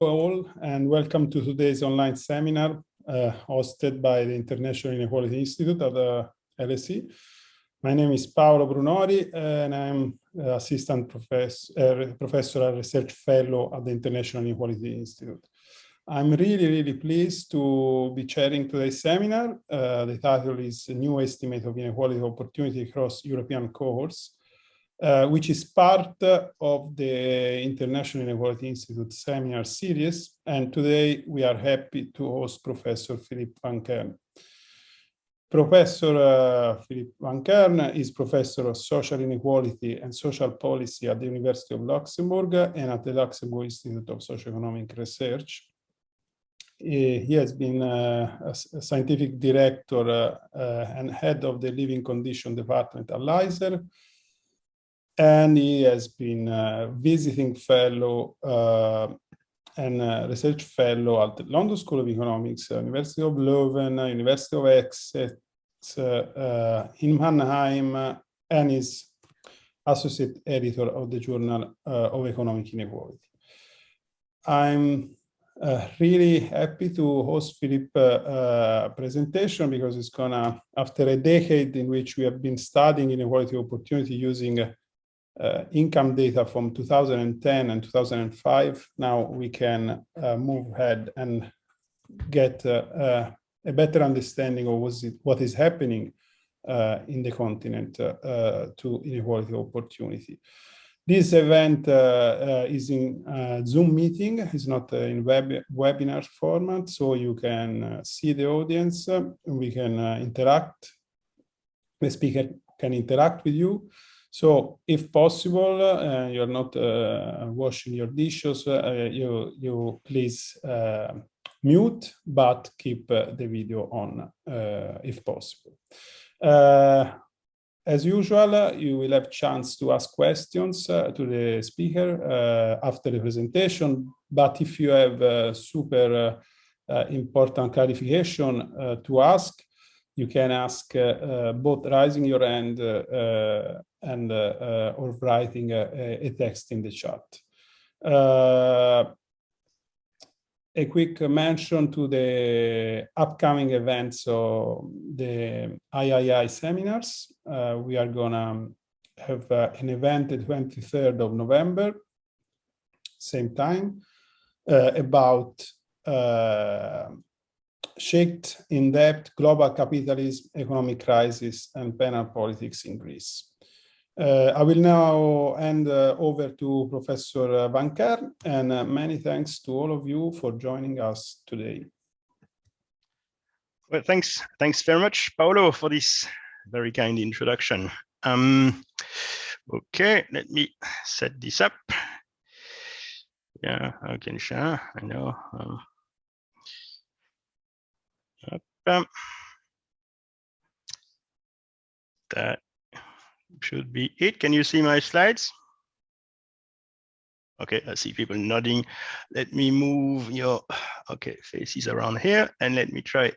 all, and welcome to today's online seminar hosted by the International Inequality Institute at the LSE. My name is Paolo Brunori, and I'm Assistant Professor Research Fellow at the International Inequality Institute. I'm really pleased to be chairing today's seminar. The title is A New Estimate of Inequality Opportunity Across European Cohorts, which is part of the International Inequality Institute seminar series. And today we are happy to host Professor Philippe Van Kerner. Professor Philippe Van Kerner is Professor of Social Inequality and Social Policy at the University of Luxembourg and at the Luxembourg Institute of Socioeconomic Research. He has been a scientific director and head of the Living Condition Department at LSE, and he has been a visiting fellow and research fellow at the London School of Economics, University of Leuven, University of Essex, in Mannheim, and is associate editor of the Journal of Economic Inequality. I'm really happy to host Philippe's presentation because it's gonna, after a decade in which we have been studying inequality opportunity using income data from 2010 and 2005, now we can move ahead and get a better understanding of what is happening in the continent to inequality opportunity. This event is in Zoom meeting. It's not in webinar format, so you can see the audience. We can interact. The speaker can interact with you. So, if possible, you're not washing your dishes, you please mute, but keep the video on if possible. As usual, you will have chance to ask questions to the speaker after the presentation, but if you have super important clarification to ask, you can ask both raising your hand and or writing a text in the chat. A quick mention to the upcoming events of the III seminars. We are gonna have an event the 23rd of November, same time, about shaped in depth global capitalism, economic crisis, and penal politics in Greece. I will now hand over to Professor Van Kerner, and many thanks to all of you for joining us today. Well, thanks very much, Paolo, for this very kind introduction. Okay, let me set this up. Yeah, I can share. I know. That should be it. Can you see my slides? Okay, I see people nodding. Let me move your faces around here, and let me try.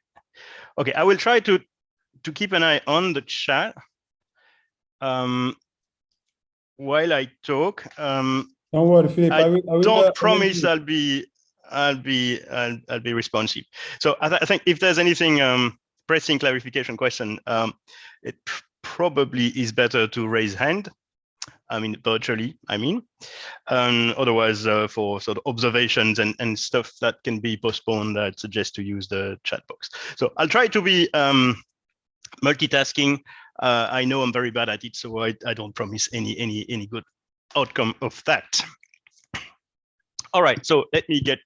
Okay, I will try to keep an eye on the chat while I talk. Don't worry, Philippe. I don't promise I'll be responsive. So I think if there's anything pressing clarification question, it probably is better to raise hand. I mean, virtually, otherwise for sort of observations and stuff that can be postponed, I'd suggest to use the chat box. So I'll try to be multitasking. I know I'm very bad at it, so I don't promise any good outcome of that. All right, so let me get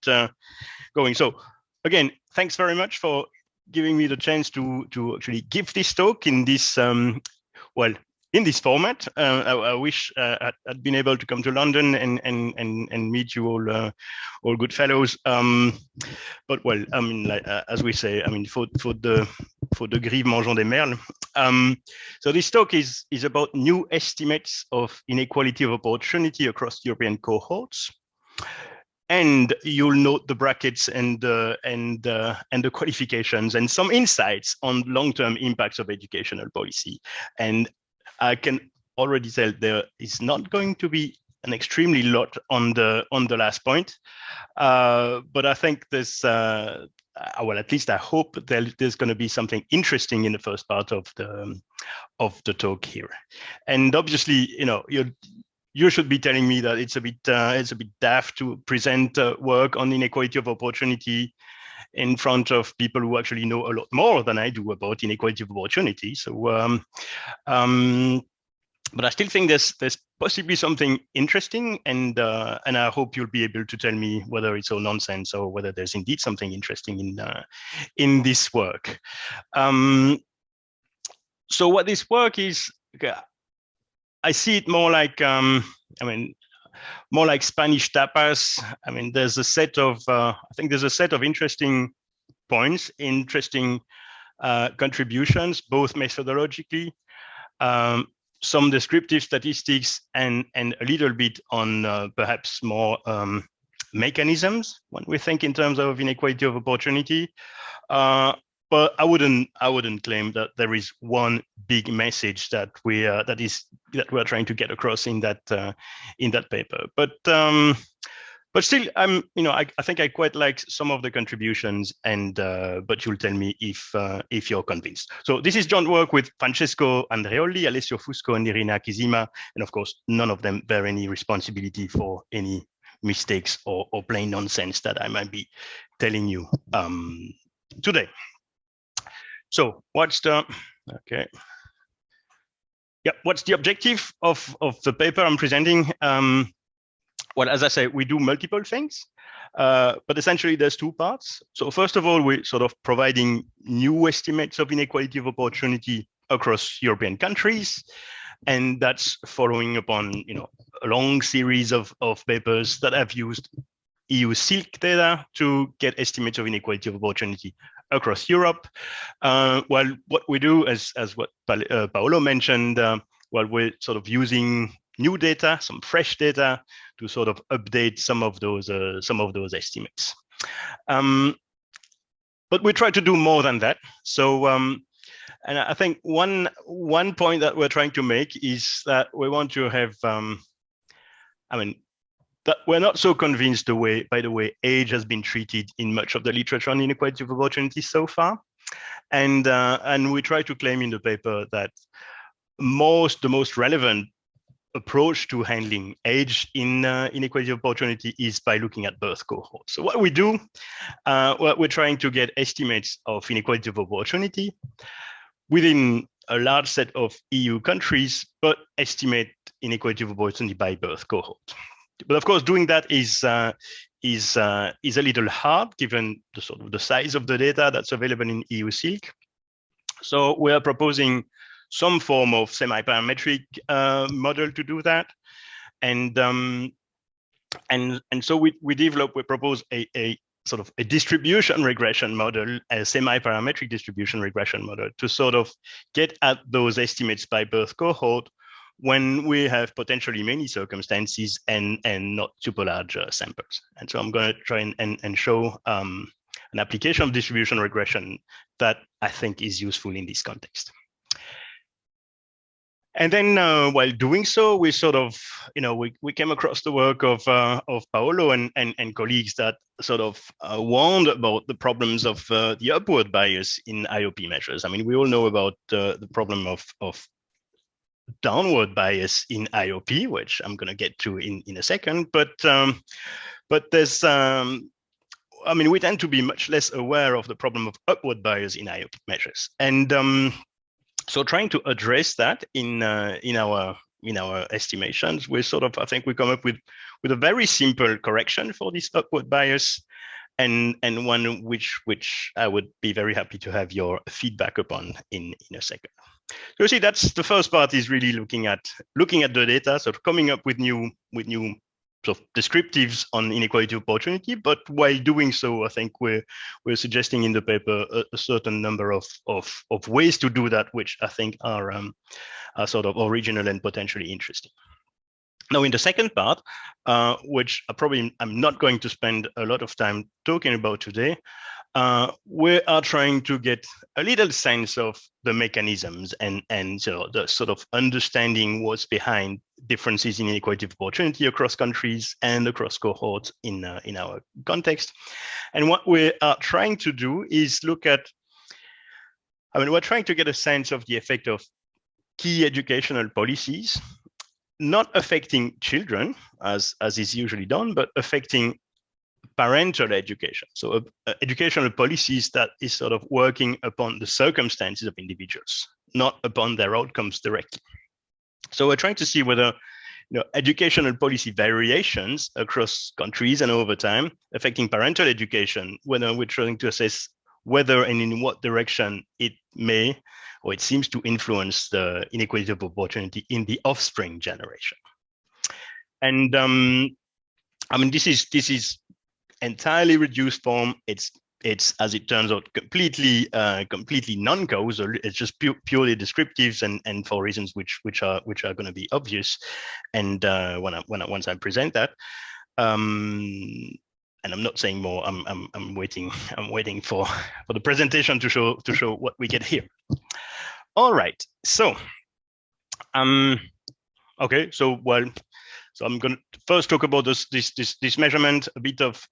going. So again, thanks very much for giving me the chance to actually give this talk in this in this format. I wish I'd been able to come to London and meet you all good fellows. But well, I mean, like, as we say, I mean, faut de grive mangeons des merles. So this talk is about new estimates of inequality of opportunity across European cohorts. And you'll note the brackets and the qualifications and some insights on long-term impacts of educational policy. And I can already tell there is not going to be an extremely lot on the last point, but I think this. Well, at least I hope there's going to be something interesting in the first part of the talk here, and obviously, you should be telling me that it's a bit daft to present work on inequality of opportunity in front of people who actually know a lot more than I do about inequality of opportunity. So, but I still think there's possibly something interesting, and I hope you'll be able to tell me whether it's all nonsense or whether there's indeed something interesting in this work. So what this work is, I see it more like more like Spanish tapas. I mean, there's a set of I think there's a set of interesting points, interesting contributions, both methodologically. Some descriptive statistics and a little bit on perhaps more mechanisms when we think in terms of inequality of opportunity. But I wouldn't claim that there is one big message that we're trying to get across in that paper. But still, I think I quite like some of the contributions, and but you'll tell me if you're convinced. So this is joint work with Francesco Andreoli, Alessio Fusco, and Irina Kizima, and of course, none of them bear any responsibility for any mistakes or plain nonsense that I might be telling you today. So what's the what's the objective of the paper I'm presenting? Well, as I say, we do multiple things, but essentially there's two parts. So first of all, we're sort of providing new estimates of inequality of opportunity across European countries. And that's following upon, a long series of papers that have used EU-SILC data to get estimates of inequality of opportunity across Europe. Well, what we do, as what Paolo mentioned, well, we're sort of using new data, some fresh data, to sort of update some of those estimates. But we try to do more than that. So, and I think one point that we're trying to make is that we want to have, that we're not so convinced by the way age has been treated in much of the literature on inequality of opportunity so far, and we try to claim in the paper that the most relevant approach to handling age in inequality of opportunity is by looking at birth cohorts. So what we do, we're trying to get estimates of inequality of opportunity within a large set of EU countries, but estimate inequality of opportunity by birth cohort. But of course, doing that is a little hard given the sort of the size of the data that's available in EU-SILC. So we are proposing some form of semi-parametric model to do that, and so we propose a sort of a distribution regression model, a semi-parametric distribution regression model, to sort of get at those estimates by birth cohort when we have potentially many circumstances and not super large samples. And so I'm going to try and show an application of distribution regression that I think is useful in this context. And then while doing so, we sort of, we came across the work of Paolo and colleagues that sort of warned about the problems of the upward bias in IOP measures. I mean, we all know about the problem of downward bias in IOP, which I'm going to get to in a second. But there's, we tend to be much less aware of the problem of upward bias in IOP measures, and so trying to address that in our estimations, we sort of, I think we come up with a very simple correction for this upward bias, and one which I would be very happy to have your feedback upon in a second. So you see, that's the first part, is really looking at the data, sort of coming up with new sort of descriptives on inequality of opportunity. But while doing so, I think we're suggesting in the paper a certain number of ways to do that, which I think are sort of original and potentially interesting. Now, in the second part, which I'm not going to spend a lot of time talking about today, we are trying to get a little sense of the mechanisms and so the sort of understanding what's behind differences in inequality of opportunity across countries and across cohorts in our context. And what we are trying to do is look at, we're trying to get a sense of the effect of key educational policies, not affecting children as is usually done, but affecting parental education. So educational policies that is sort of working upon the circumstances of individuals, not upon their outcomes directly. So we're trying to see whether educational policy variations across countries and over time affecting parental education, whether we're trying to assess whether and in what direction it may or it seems to influence the inequality of opportunity in the offspring generation. And this is entirely reduced form. It's as it turns out completely non-causal. It's just purely descriptives and for reasons which are going to be obvious. And once I present that, and I'm not saying more. I'm waiting for the presentation to show what we get here. All right. So okay. So I'm going to first talk about this measurement, a bit of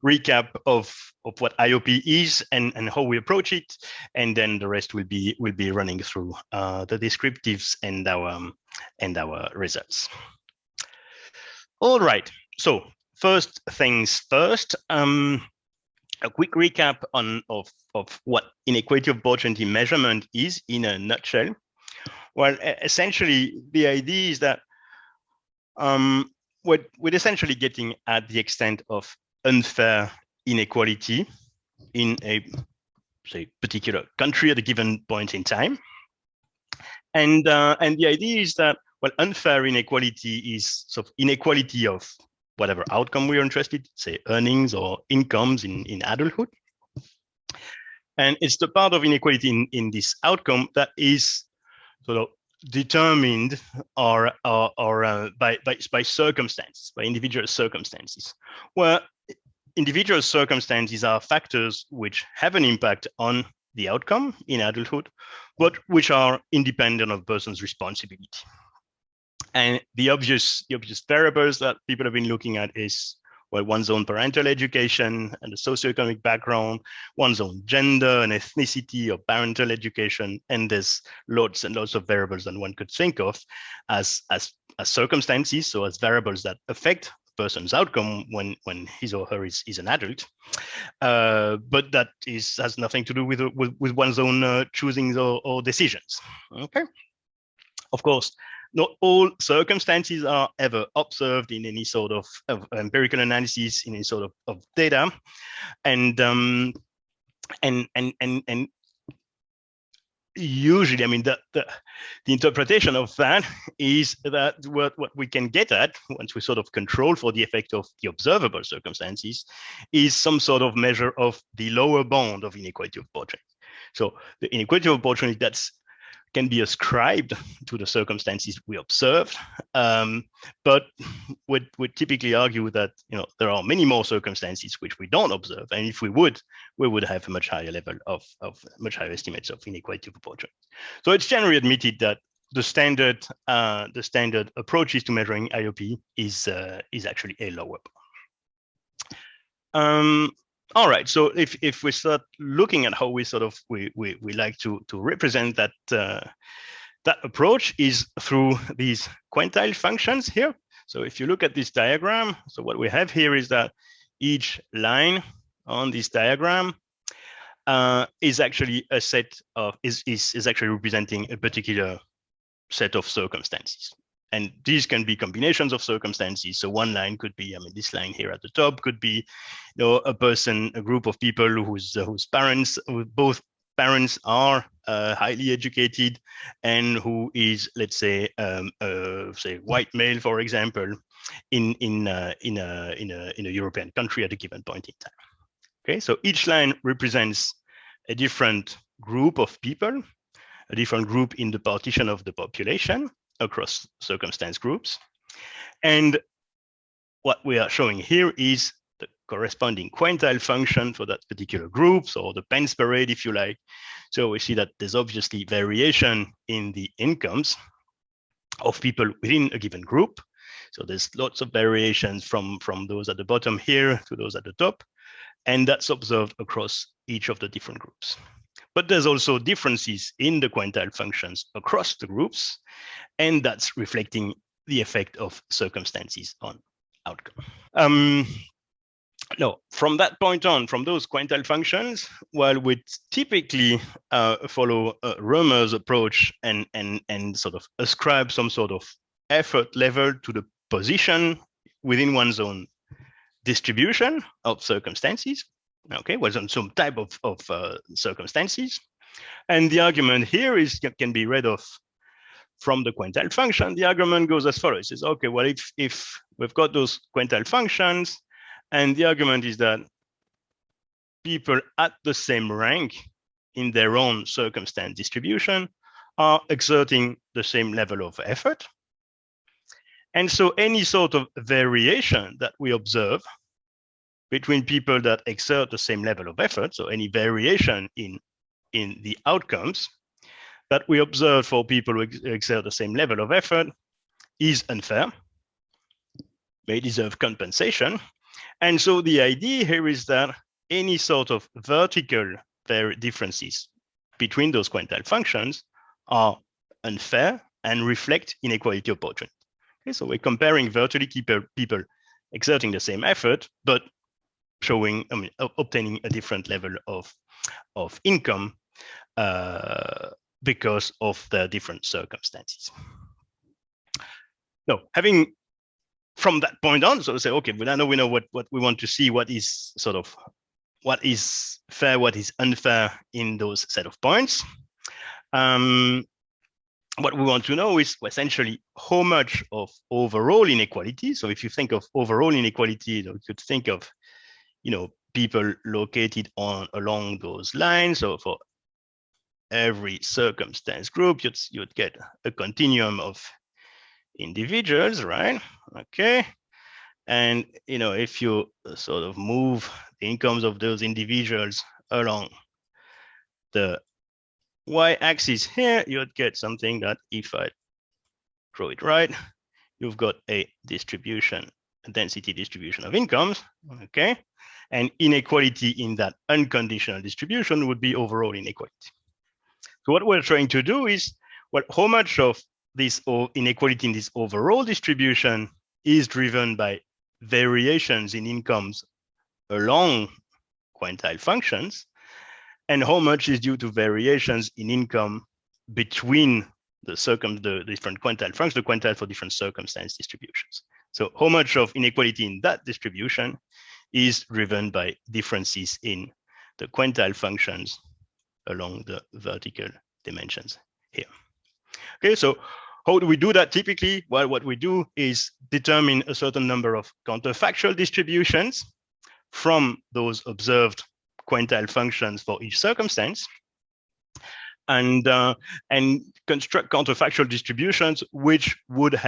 recap of what IOP is and how we approach it, and then the rest will be running through the descriptives and our results. All right. So first things first. A quick recap of what inequality of opportunity measurement is in a nutshell. Well, essentially, the idea is that we're essentially getting at the extent of unfair inequality in a, say, particular country at a given point in time. And the idea is that, well, unfair inequality is sort of inequality of whatever outcome we are interested, say earnings or incomes in adulthood. And it's the part of inequality in this outcome that is sort of determined or by circumstances, by individual circumstances, where individual circumstances are factors which have an impact on the outcome in adulthood, but which are independent of a person's responsibility. And the obvious variables that people have been looking at is, well, one's own parental education and the socioeconomic background, one's own gender and ethnicity or parental education, and there's lots and lots of variables that one could think of as circumstances, so as variables that affect a person's outcome when his or her is an adult, but that has nothing to do with one's own choosings or decisions. Okay, of course. Not all circumstances are ever observed in any sort of empirical analysis, in any sort of data, and usually, I mean, the interpretation of that is that what we can get at once we sort of control for the effect of the observable circumstances is some sort of measure of the lower bound of inequality of opportunity. So the inequality of opportunity can be ascribed to the circumstances we observed, but would typically argue that there are many more circumstances which we don't observe, and if we would have a much higher level of much higher estimates of inequality of opportunity. So it's generally admitted that the standard approaches to measuring IOP is actually a lower bound. All right, so if we start looking at how we like to represent that that approach is through these quantile functions here. So if you look at this diagram, so what we have here is that each line on this diagram is actually a set of is actually representing a particular set of circumstances. And these can be combinations of circumstances. So one line could be, this line here at the top could be, a group of people whose both parents are highly educated, and who is, let's say, say white male, for example, in a European country at a given point in time. Okay, so each line represents a different group of people, a different group in the partition of the population across circumstance groups. And what we are showing here is the corresponding quintile function for that particular group, or the pence per rate, if you like. So we see that there's obviously variation in the incomes of people within a given group. So there's lots of variations from those at the bottom here to those at the top, and that's observed across each of the different groups. But there's also differences in the quintile functions across the groups, and that's reflecting the effect of circumstances on outcome. No, from that point on, from those quintile functions, while we typically follow Römer's approach and sort of ascribe some sort of effort level to the position within one's own distribution of circumstances, okay, was on some type of circumstances. And the argument here can be read off from the quintile function. The argument goes as follows: it says, okay, well, if we've got those quintile functions, and the argument is that people at the same rank in their own circumstance distribution are exerting the same level of effort. And so any sort of variation that we observe between people that exert the same level of effort, so any variation in the outcomes that we observe for people who exert the same level of effort, is unfair, may deserve compensation. And so the idea here is that any sort of vertical differences between those quintile functions are unfair and reflect inequality of opportunity. Okay, so we're comparing vertically people exerting the same effort, but showing, obtaining a different level of income because of the different circumstances. Now, having from that point on, so say, okay, well, now we know what we want to see, what is fair, what is unfair in those set of points. What we want to know is essentially how much of overall inequality. So if you think of overall inequality, you could think of, people located along those lines. So for every circumstance group, you'd get a continuum of individuals, right? Okay. And, if you sort of move the incomes of those individuals along the y-axis here, you'd get something that, if I draw it right, you've got a distribution, a density distribution of incomes, okay? And inequality in that unconditional distribution would be overall inequality. So what we're trying to do is, well, how much of this inequality in this overall distribution is driven by variations in incomes along quintile functions, and how much is due to variations in income between the different quintile functions, the quintile for different circumstance distributions. So how much of inequality in that distribution is driven by differences in the quintile functions along the vertical dimensions here. Okay, so how do we do that typically? Well, what we do is determine a certain number of counterfactual distributions from those observed quintile functions for each circumstance, and construct counterfactual distributions which would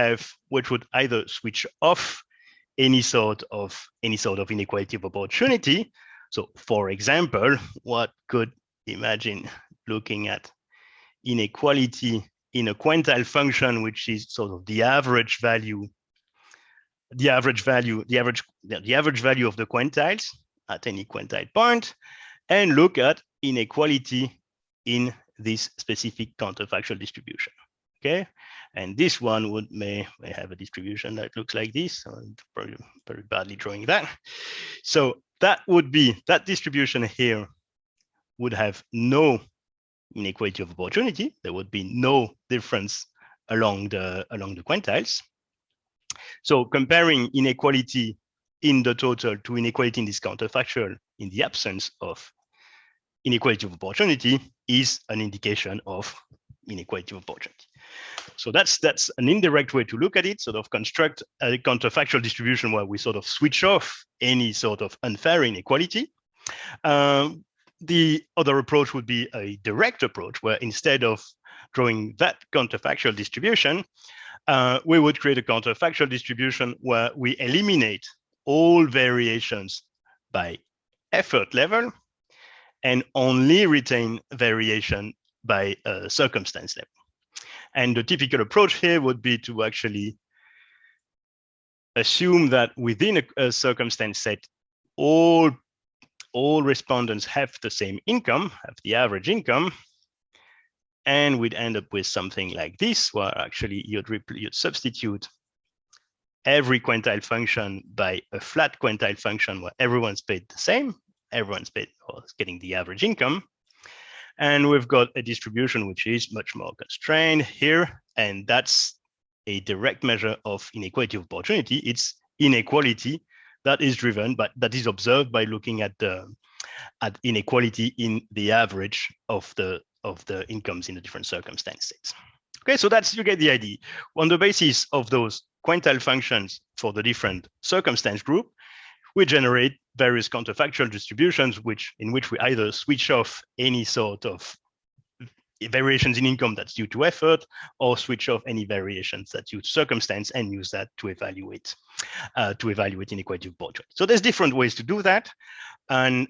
either switch off any sort of inequality of opportunity. So, for example, what could imagine looking at inequality in a quintile function, which is sort of the average value of the quintiles at any quintile point, and look at inequality in this specific counterfactual distribution. Okay, and this one may have a distribution that looks like this. So I'm probably very badly drawing that. So that distribution here would have no inequality of opportunity. There would be no difference along the quintiles. So comparing inequality in the total to inequality in this counterfactual in the absence of inequality of opportunity is an indication of inequality of opportunity. So that's an indirect way to look at it, sort of construct a counterfactual distribution where we sort of switch off any sort of unfair inequality. The other approach would be a direct approach, where instead of drawing that counterfactual distribution, we would create a counterfactual distribution where we eliminate all variations by effort level and only retain variation by circumstance level. And the typical approach here would be to actually assume that within a circumstance set, all respondents have the same income, have the average income, and we'd end up with something like this, where actually you'd substitute every quantile function by a flat quantile function where everyone's paid the same, everyone's paid or getting the average income. And we've got a distribution which is much more constrained here, and that's a direct measure of inequality of opportunity. It's inequality that is driven, but that is observed by looking at the inequality in the average of the incomes in the different circumstances. Okay, so you get the idea. On the basis of those quantile functions for the different circumstance group, we generate various counterfactual distributions in which we either switch off any sort of variations in income that's due to effort, or switch off any variations that's due to circumstance and use that to evaluate inequality of opportunity. So there's different ways to do that, and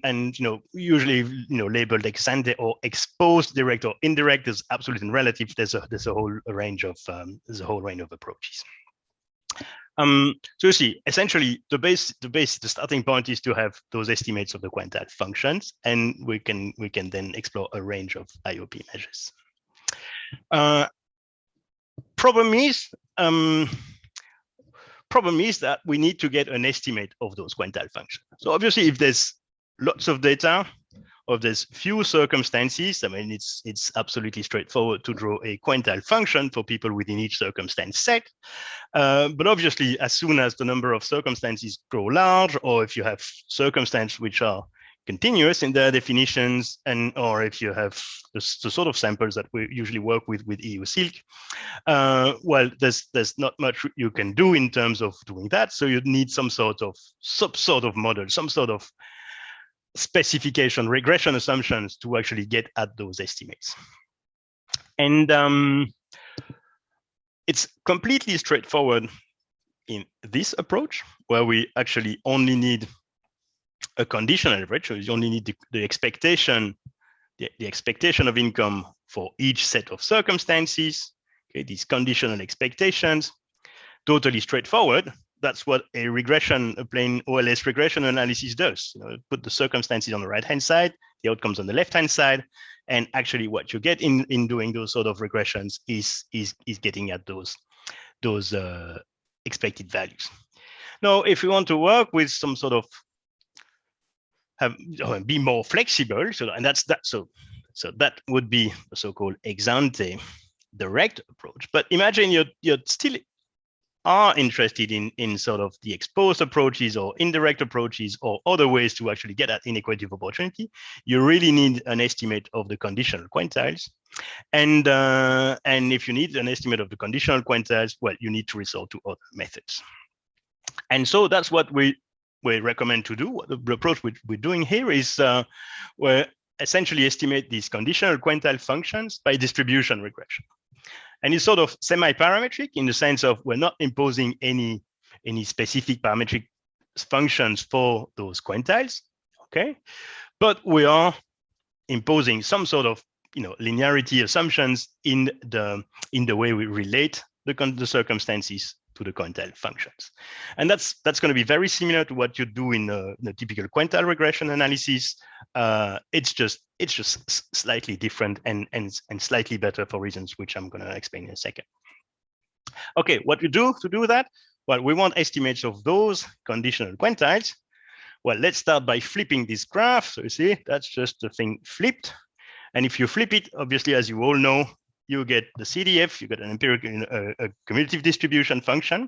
usually labeled ex ante or exposed, direct or indirect. There's absolute and relative. There's a whole range of approaches. So you see, essentially, the starting point is to have those estimates of the quantile functions, and we can then explore a range of IOP measures. Problem is that we need to get an estimate of those quantile functions. So obviously, if there's lots of data, or there's few circumstances, I mean, it's absolutely straightforward to draw a quantile function for people within each circumstance set. But obviously, as soon as the number of circumstances grow large, or if you have circumstances which are continuous in their definitions, or if you have the sort of samples that we usually work with EU-SILC, well, there's not much you can do in terms of doing that. So you'd need some sort of model, some sort of specification, regression assumptions to actually get at those estimates. And it's completely straightforward in this approach, where we actually only need a conditional average. So you only need the expectation of income for each set of circumstances. Okay, these conditional expectations, totally straightforward. That's what a plain OLS regression analysis does. Put the circumstances on the right-hand side, the outcomes on the left-hand side, and actually what you get in doing those sort of regressions is getting at those expected values. Now, if you want to work with some sort of be more flexible, so that would be the so-called ex ante direct approach. But imagine you're still are interested in sort of the exposed approaches or indirect approaches or other ways to actually get at inequality of opportunity. You really need an estimate of the conditional quantiles. And if you need an estimate of the conditional quantiles, well, you need to resort to other methods. And so that's what we recommend to do. What the approach we're doing here is we essentially estimate these conditional quantile functions by distribution regression. And it's sort of semi-parametric in the sense of we're not imposing any specific parametric functions for those quantiles, okay? But we are imposing some sort of linearity assumptions in the way we relate the circumstances to the quantile functions. And that's going to be very similar to what you do in the typical quantile regression analysis. It's just slightly different and slightly better for reasons which I'm going to explain in a second. Okay, what we do to do that? Well, we want estimates of those conditional quantiles. Well, let's start by flipping this graph. So you see, that's just the thing flipped. And if you flip it, obviously, as you all know, you get the CDF, you get an empirical, a cumulative distribution function.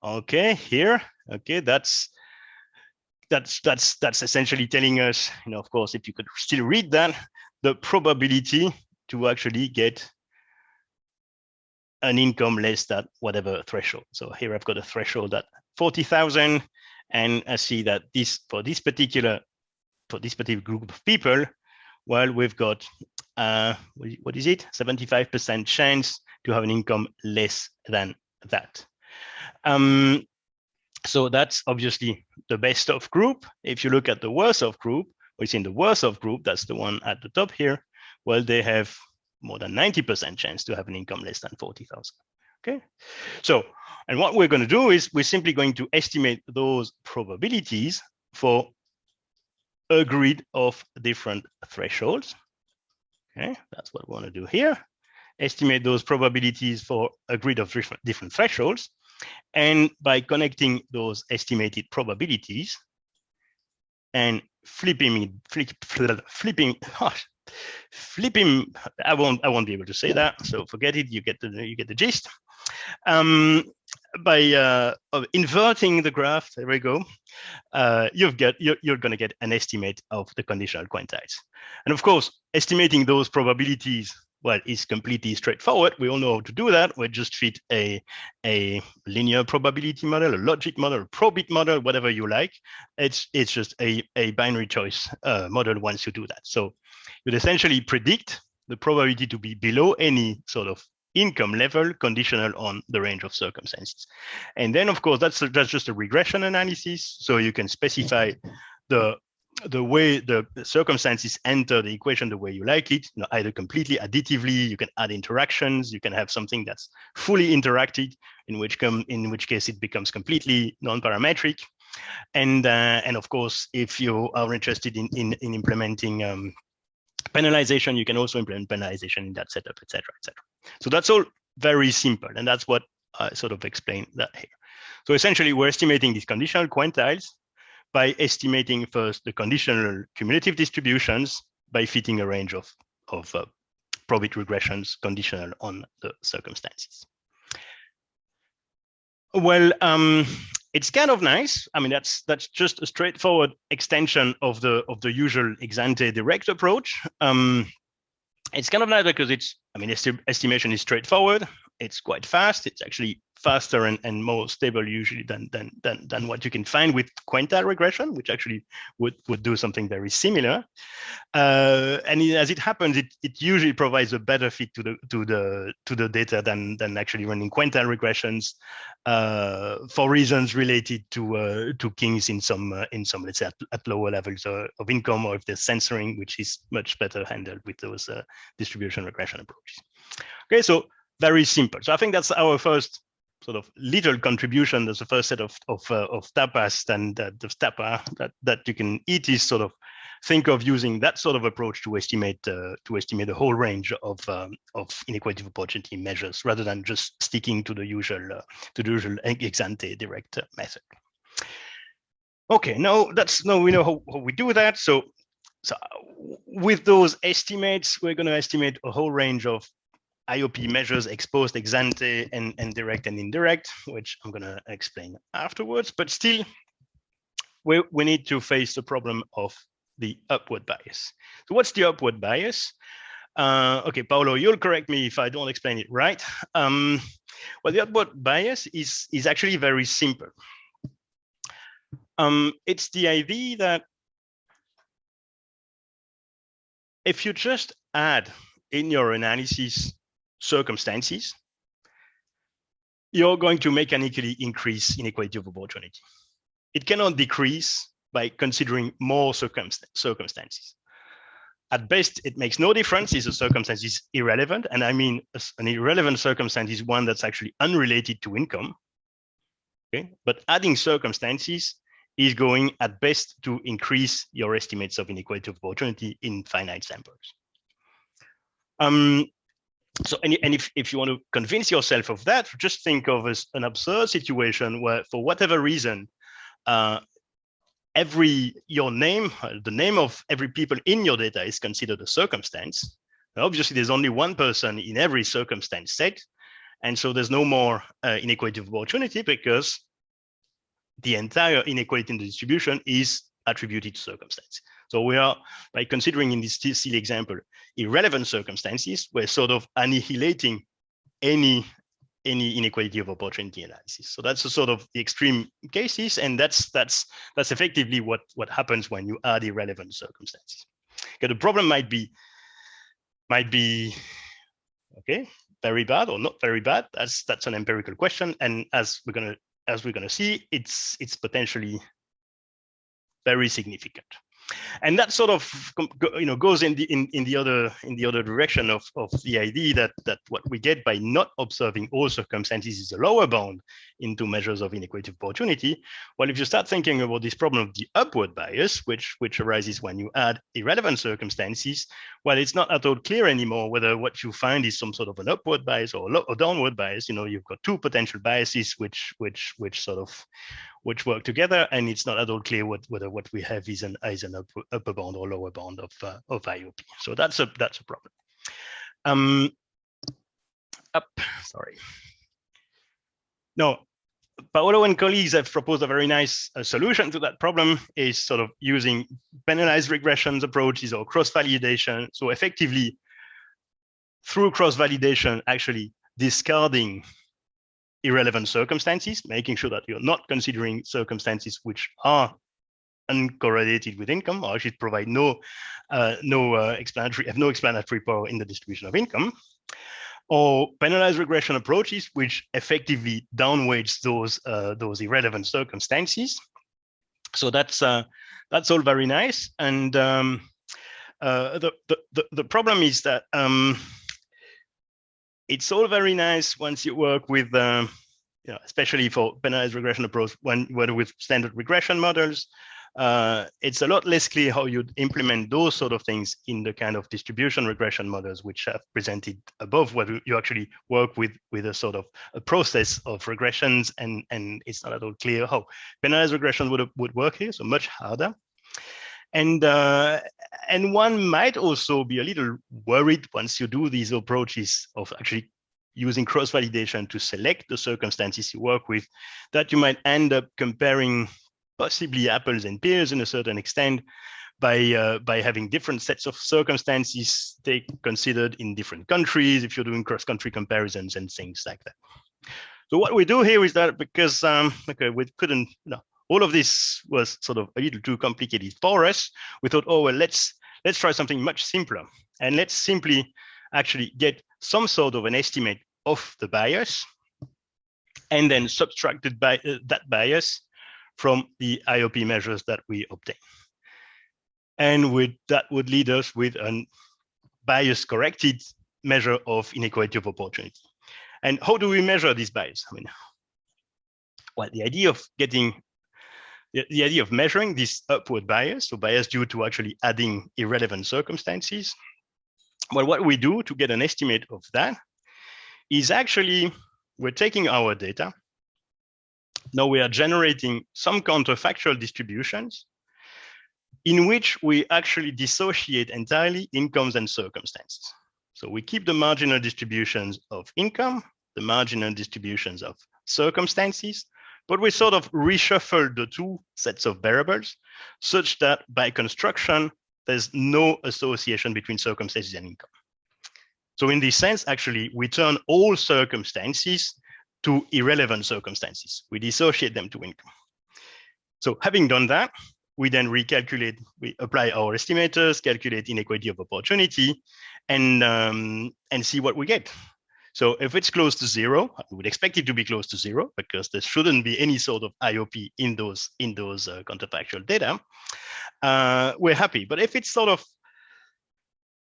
Okay, here, okay, that's essentially telling us, of course, if you could still read that, the probability to actually get an income less than whatever threshold. So here I've got a threshold at 40,000, and I see that for this particular group of people, well, we've got what is it? 75% chance to have an income less than that. So that's obviously the best of group. If you look at the worst of group, which in the worst of group, that's the one at the top here, well, they have more than 90% chance to have an income less than 40,000. Okay, so, and what we're going to do is we're simply going to estimate those probabilities for a grid of different thresholds. Okay, that's what we want to do here. Estimate those probabilities for a grid of different thresholds. And by connecting those estimated probabilities and flipping, I won't be able to say that, so forget it. You get the gist. By inverting the graph, there we go. You're going to get an estimate of the conditional quantiles. And of course, estimating those probabilities, well, is completely straightforward. We all know how to do that. We just fit a linear probability model, a logic model, a probit model, whatever you like. It's just a binary choice model once you do that. So you'd essentially predict the probability to be below any sort of income level conditional on the range of circumstances. And then, of course, that's just a regression analysis. So you can specify the way the circumstances enter the equation the way you like it, either completely additively, you can add interactions, you can have something that's fully interacted, in which case it becomes completely non-parametric. And of course, if you are interested in implementing penalization, you can also implement penalization in that setup, etc., etc. So that's all very simple, and that's what I sort of explained that here. So essentially, we're estimating these conditional quantiles by estimating first the conditional cumulative distributions by fitting a range of probit regressions conditional on the circumstances. Well, it's kind of nice. I mean, that's just a straightforward extension of the usual ex ante direct approach. It's kind of nice because estimation is straightforward. It's quite fast. It's actually faster and more stable usually than what you can find with quantile regression, which actually would do something very similar. And as it happens, it usually provides a better fit to the data than actually running quantile regressions for reasons related to kinks in some let's say at lower levels of income, or if there's censoring, which is much better handled with those distribution regression approaches. Okay, so very simple. So I think that's our first sort of little contribution. There's the first set of tapas and the tapa that you can eat is sort of think of using that sort of approach to estimate the whole range of inequality of opportunity measures, rather than just sticking to the usual ex ante direct method. Okay, now we know how we do that. So with those estimates, we're going to estimate a whole range of IOP measures, exposed, ex ante, and direct and indirect, which I'm going to explain afterwards. But still, we need to face the problem of the upward bias. So what's the upward bias? Okay, Paolo, you'll correct me if I don't explain it right. Well, the upward bias is actually very simple. It's the idea that if you just add in your analysis circumstances, you're going to mechanically increase inequality of opportunity. It cannot decrease by considering more circumstances. At best, it makes no difference if the circumstance is irrelevant. And I mean, an irrelevant circumstance is one that's actually unrelated to income. Okay, but adding circumstances is going at best to increase your estimates of inequality of opportunity in finite samples. So, and if you want to convince yourself of that, just think of as an absurd situation where, for whatever reason, the name of every people in your data is considered a circumstance. Obviously, there's only one person in every circumstance set, and so there's no more inequality of opportunity because the entire inequality in the distribution is attributed to circumstance. So we are, by considering in this silly example, irrelevant circumstances, we're sort of annihilating any inequality of opportunity analysis. So that's a sort of the extreme cases, and that's effectively what happens when you add irrelevant circumstances. Okay, the problem might be okay, very bad or not very bad. That's an empirical question, and as we're gonna see, it's potentially very significant. And that sort of goes in the other direction of the idea that what we get by not observing all circumstances is a lower bound into measures of inequality of opportunity. Well, if you start thinking about this problem of the upward bias, which arises when you add irrelevant circumstances, well, it's not at all clear anymore whether what you find is some sort of an upward bias or a downward bias. You've got two potential biases which work together, and it's not at all clear whether what we have is an upper bound or lower bound of IOP. So that's a problem. Sorry. Now, Paolo and colleagues have proposed a very nice solution to that problem, is sort of using penalized regressions approaches or cross-validation. So effectively, through cross-validation, actually discarding irrelevant circumstances, making sure that you're not considering circumstances which are uncorrelated with income, or should provide no explanatory power in the distribution of income, or penalized regression approaches which effectively downweights those irrelevant circumstances. So that's all very nice, and the problem is that it's all very nice once you work with, especially for penalized regression approach, whether with standard regression models. It's a lot less clear how you'd implement those sort of things in the kind of distribution regression models which I've presented above, whether you actually work with a sort of a process of regressions, and it's not at all clear how penalized regression would work here, so much harder. And one might also be a little worried once you do these approaches of actually using cross-validation to select the circumstances you work with, that you might end up comparing possibly apples and pears in a certain extent by having different sets of circumstances considered in different countries if you're doing cross-country comparisons and things like that. So what we do here is that because we couldn't, all of this was sort of a little too complicated for us, we thought, oh, well, let's try something much simpler, and let's simply actually get some sort of an estimate of the bias and then subtracted by that bias from the IOP measures that we obtain. And that would lead us with a bias corrected measure of inequality of opportunity. And how do we measure this bias? Well, the idea of measuring this upward bias, so bias due to actually adding irrelevant circumstances, well, what we do to get an estimate of that is actually we're taking our data. Now we are generating some counterfactual distributions in which we actually dissociate entirely incomes and circumstances. So we keep the marginal distributions of income, the marginal distributions of circumstances, but we sort of reshuffle the two sets of variables such that by construction, there's no association between circumstances and income. So in this sense, actually, we turn all circumstances to irrelevant circumstances. We dissociate them to income. So having done that, we then recalculate, we apply our estimators, calculate inequality of opportunity, and see what we get. So if it's close to zero, we would expect it to be close to zero because there shouldn't be any sort of IOP in those counterfactual data. We're happy. But if it's sort of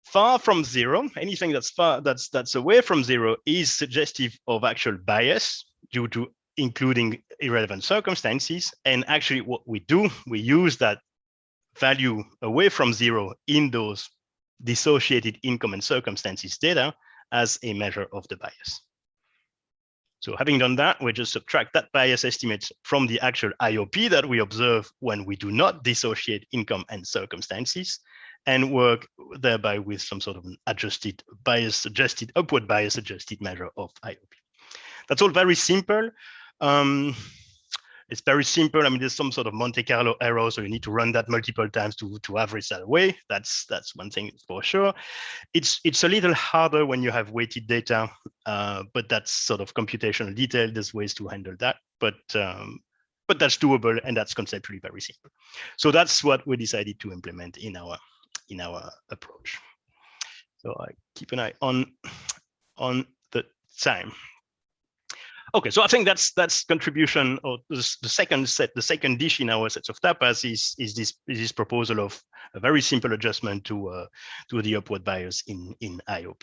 far from zero, anything that's away from zero is suggestive of actual bias due to including irrelevant circumstances. And actually what we do, we use that value away from zero in those dissociated income and circumstances data as a measure of the bias. So having done that, we just subtract that bias estimate from the actual IOP that we observe when we do not dissociate income and circumstances, and work thereby with some sort of an upward bias adjusted measure of IOP. That's all very simple. It's very simple. There's some sort of Monte Carlo error, so you need to run that multiple times to average that away. That's one thing for sure. It's a little harder when you have weighted data, but that's sort of computational detail. There's ways to handle that, but that's doable, and that's conceptually very simple. So that's what we decided to implement in our approach. So I keep an eye on the time. Okay, so I think that's contribution, or the second dish in our sets of tapas is this proposal of a very simple adjustment to the upward bias in IOP.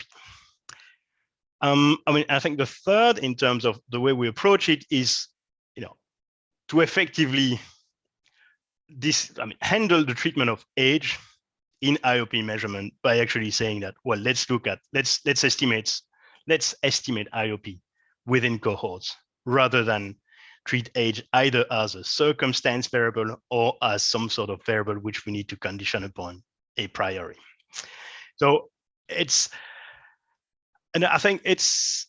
I mean, I think the third, in terms of the way we approach it, is to effectively handle the treatment of age in IOP measurement by actually saying that, well, let's estimate IOP within cohorts rather than treat age either as a circumstance variable or as some sort of variable which we need to condition upon a priori. So and I think it's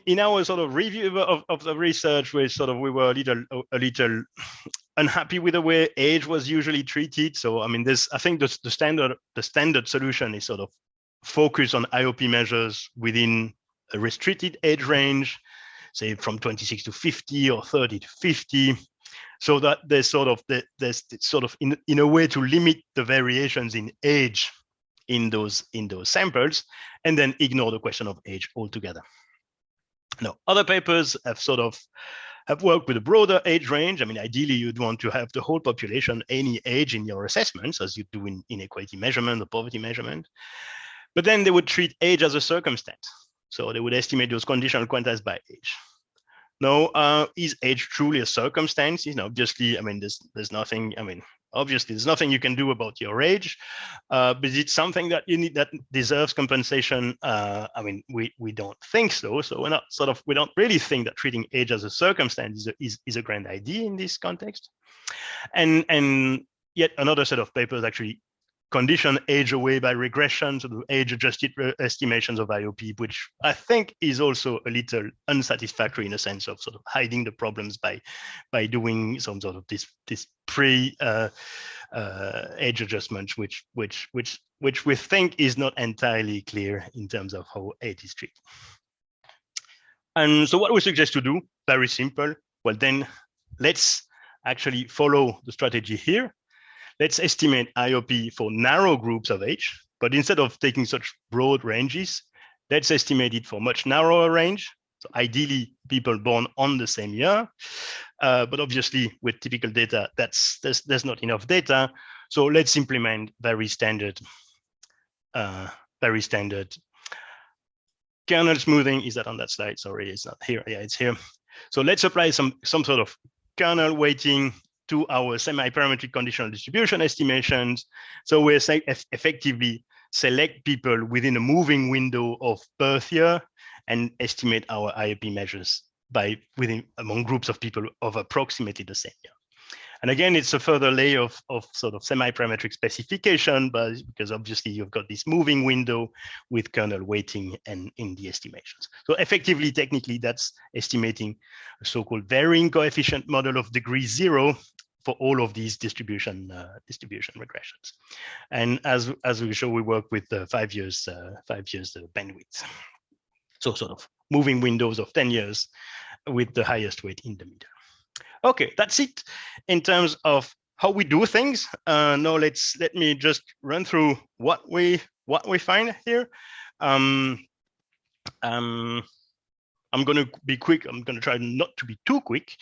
in our sort of review of the research, where we were a little unhappy with the way age was usually treated. So I mean, I think the standard solution is sort of focus on IOP measures within a restricted age range, say from 26 to 50 or 30 to 50, so that there's sort of in a way to limit the variations in age in those samples, and then ignore the question of age altogether. Now, other papers have worked with a broader age range. I mean, ideally, you'd want to have the whole population, any age in your assessments, as you do in inequality measurement or poverty measurement. But then they would treat age as a circumstance. So they would estimate those conditional quantities by age. Now, is age truly a circumstance? Obviously, I mean, there's nothing. I mean, obviously, there's nothing you can do about your age, but it's something that that deserves compensation. I mean, we don't think so. So we don't really think that treating age as a circumstance is a grand idea in this context. And yet another set of papers actually condition age away by regression, so the age-adjusted estimations of IOP, which I think is also a little unsatisfactory in a sense of sort of hiding the problems by doing some sort of this pre age adjustments, which we think is not entirely clear in terms of how age is treated. And so what we suggest to do, very simple. Well, then let's actually follow the strategy here. Let's estimate IOP for narrow groups of age, but instead of taking such broad ranges, let's estimate it for much narrower range. So ideally, people born on the same year, but obviously with typical data, there's not enough data. So let's implement very standard kernel smoothing. Is that on that slide? Sorry, it's not here. Yeah, it's here. So let's apply some sort of kernel weighting to our semi-parametric conditional distribution estimations. So we're effectively select people within a moving window of birth year and estimate our IOP measures among groups of people of approximately the same year. And again, it's a further layer of sort of semi-parametric specification, but because obviously you've got this moving window with kernel weighting and in the estimations. So effectively, technically, that's estimating a so-called varying coefficient model of degree 0 for all of these distribution regressions. And as we show, we work with 5 years bandwidth. So sort of moving windows of 10 years with the highest weight in the middle. Okay, that's it in terms of how we do things. Now let me just run through what we find here. I'm going to be quick. I'm going to try not to be too quick.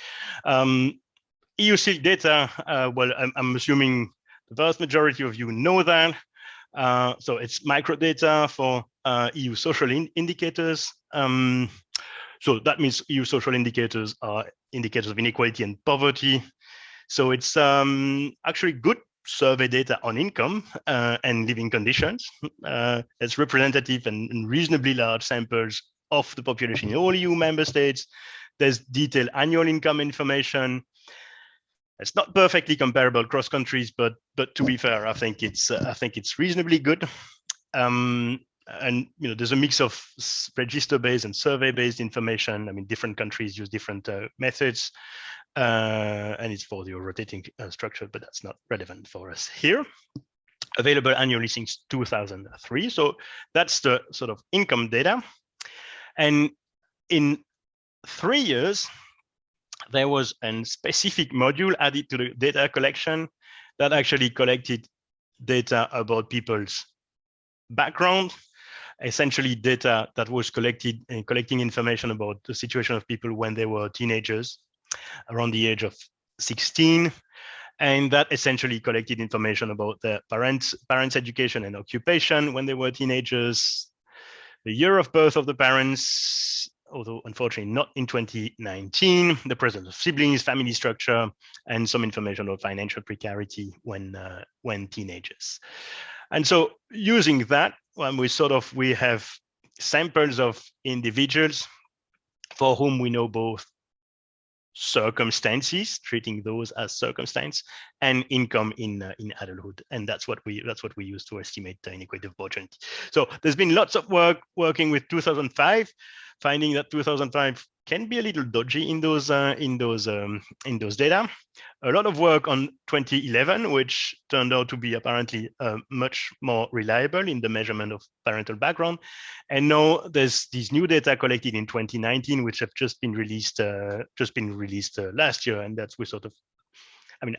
EU-SILC data. Well, I'm assuming the vast majority of you know that. So it's microdata for EU social indicators. So that means EU social indicators are indicators of inequality and poverty. So it's actually good survey data on income and living conditions. It's representative and reasonably large samples of the population in all EU member states. There's detailed annual income information. It's not perfectly comparable across countries, but to be fair, I think it's reasonably good. And there's a mix of register-based and survey-based information. I mean, different countries use different methods, and it's for the rotating structure, but that's not relevant for us here. Available annually since 2003. So that's the sort of income data. And in 3 years, there was a specific module added to the data collection that actually collected data about people's background essentially data that was collected and collecting information about the situation of people when they were teenagers, around the age of 16. And that essentially collected information about their parents' education and occupation when they were teenagers, the year of birth of the parents, although unfortunately not in 2019, the presence of siblings, family structure, and some information about financial precarity when teenagers. And so using that, when we have samples of individuals for whom we know both circumstances, treating those as circumstance, and income in adulthood, and that's what we use to estimate the inequality of opportunity. So there's been lots of work working with 2005, finding that 2005 can be a little dodgy in those data. A lot of work on 2011, which turned out to be apparently much more reliable in the measurement of parental background. And now there's these new data collected in 2019, which have just been released last year. And that's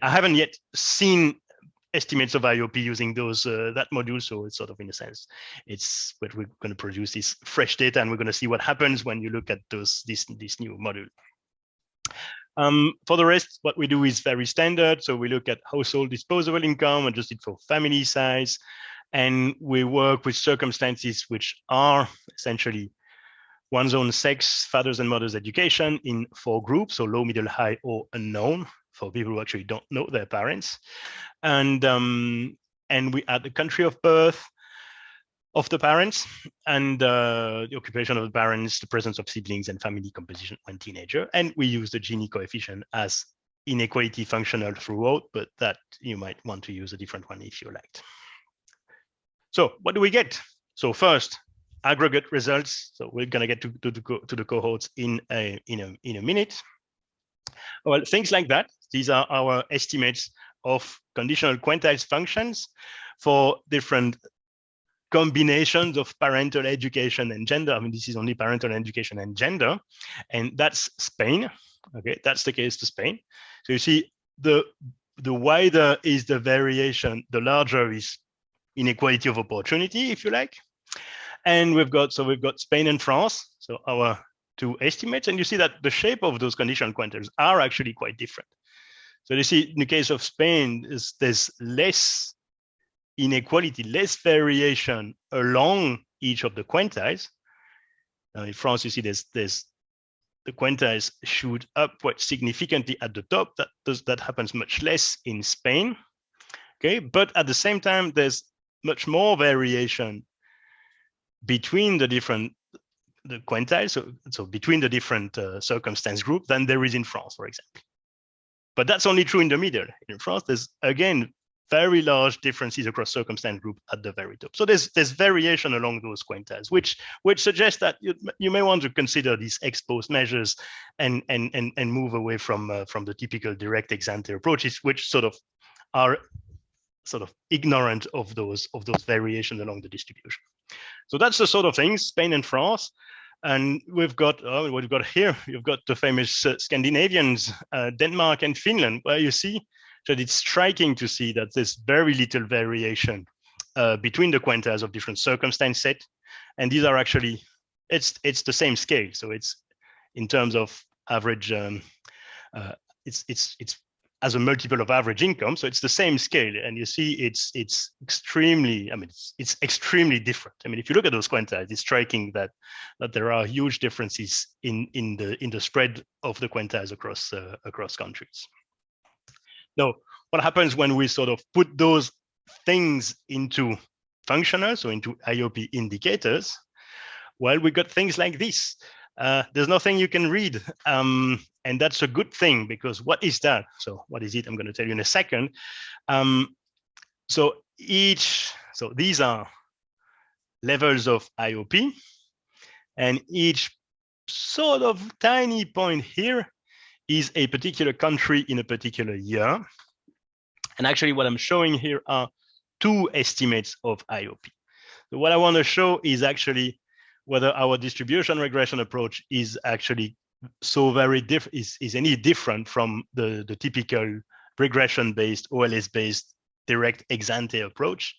I haven't yet seen estimates of IOP using those that module, so it's sort of, in a sense, it's what we're going to produce this fresh data, and we're going to see what happens when you look at this new module. For the rest, what we do is very standard. So we look at household disposable income, adjusted for family size, and we work with circumstances which are essentially one's own sex, father's and mother's education in 4 groups, so low, middle, high, or unknown, for people who actually don't know their parents. And we add the country of birth of the parents, and the occupation of the parents, the presence of siblings, and family composition when teenager. And we use the Gini coefficient as inequality functional throughout, but that you might want to use a different one if you liked. So what do we get? So first, aggregate results. So we're going to get to the cohorts in a minute. Well, things like that. These are our estimates of conditional quantiles functions for different combinations of parental education and gender. I mean, this is only parental education and gender, and that's Spain. Okay, that's the case to Spain. So you see, the wider is the variation, the larger is inequality of opportunity, if you like. And we've got Spain and France, so our 2 estimates, and you see that the shape of those conditional quantiles are actually quite different. So you see, in the case of Spain, there's less inequality, less variation along each of the quantiles. Now in France, you see there's the quantiles shoot up quite significantly at the top. That happens much less in Spain. Okay, but at the same time, there's much more variation between the quantiles, so between the different circumstance group than there is in France, for example. But that's only true in the middle. In France, there's again very large differences across circumstance group at the very top. So there's variation along those quantiles, which suggests that you may want to consider these ex post measures and move away from the typical direct ex ante approaches, which sort of are ignorant of those variations along the distribution. So that's the sort of things, Spain and France. And we've got what we've got here. You've got the famous Scandinavians, Denmark and Finland, where you see that it's striking to see that there's very little variation between the quantiles of different circumstance set. And these are actually, it's the same scale. So it's in terms of average, it's as a multiple of average income. So it's the same scale. And you see it's extremely, it's extremely different. I mean, if you look at those quantiles, it's striking that there are huge differences in the spread of the quantiles across countries. Now, what happens when we sort of put those things into functional, so into IOP indicators? Well, we got things like this. There's nothing you can read. And that's a good thing, because what is that? So what is it? I'm going to tell you in a second. So these are levels of IOP, and each sort of tiny point here is a particular country in a particular year. And actually what I'm showing here are 2 estimates of IOP. So what I want to show is actually whether our distribution regression approach is actually so very different, is any different from the typical regression-based, OLS-based direct ex-ante approach.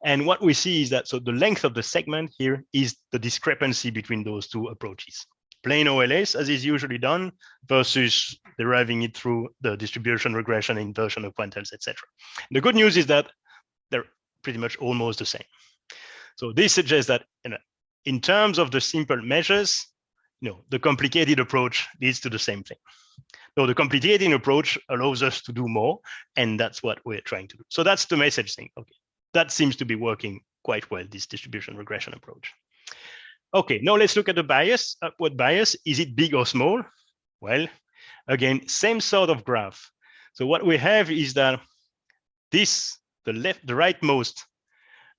And what we see is that, so the length of the segment here is the discrepancy between those two approaches. Plain OLS, as is usually done, versus deriving it through the distribution regression, inversion of quantiles, etc. The good news is that they're pretty much almost the same. So this suggests that, in terms of the simple measures, the complicated approach leads to the same thing. So the complicating approach allows us to do more, and that's what we're trying to do. So that's the message thing. Okay, that seems to be working quite well, this distribution regression approach. Okay, now let's look at the bias, upward bias. Is it big or small? Well, again, same sort of graph. So what we have is that this, the rightmost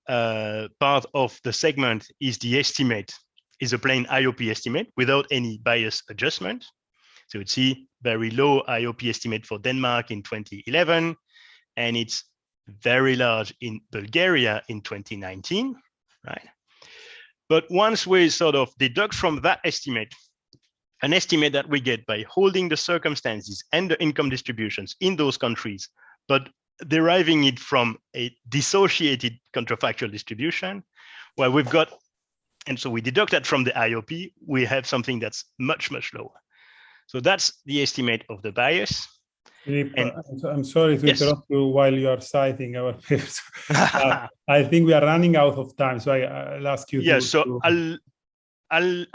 part of the segment is the estimate, is a plain IOP estimate without any bias adjustment. So you'd see very low IOP estimate for Denmark in 2011, and it's very large in Bulgaria in 2019, right? But once we sort of deduct from that estimate, an estimate that we get by holding the circumstances and the income distributions in those countries, but deriving it from a dissociated counterfactual distribution, where we've got, and so we deduct that from the IOP, we have something that's much, much lower. So that's the estimate of the bias. Philippe, I'm sorry to interrupt you while you are citing our papers. I think we are running out of time, so I'll ask you. Yeah, so I'll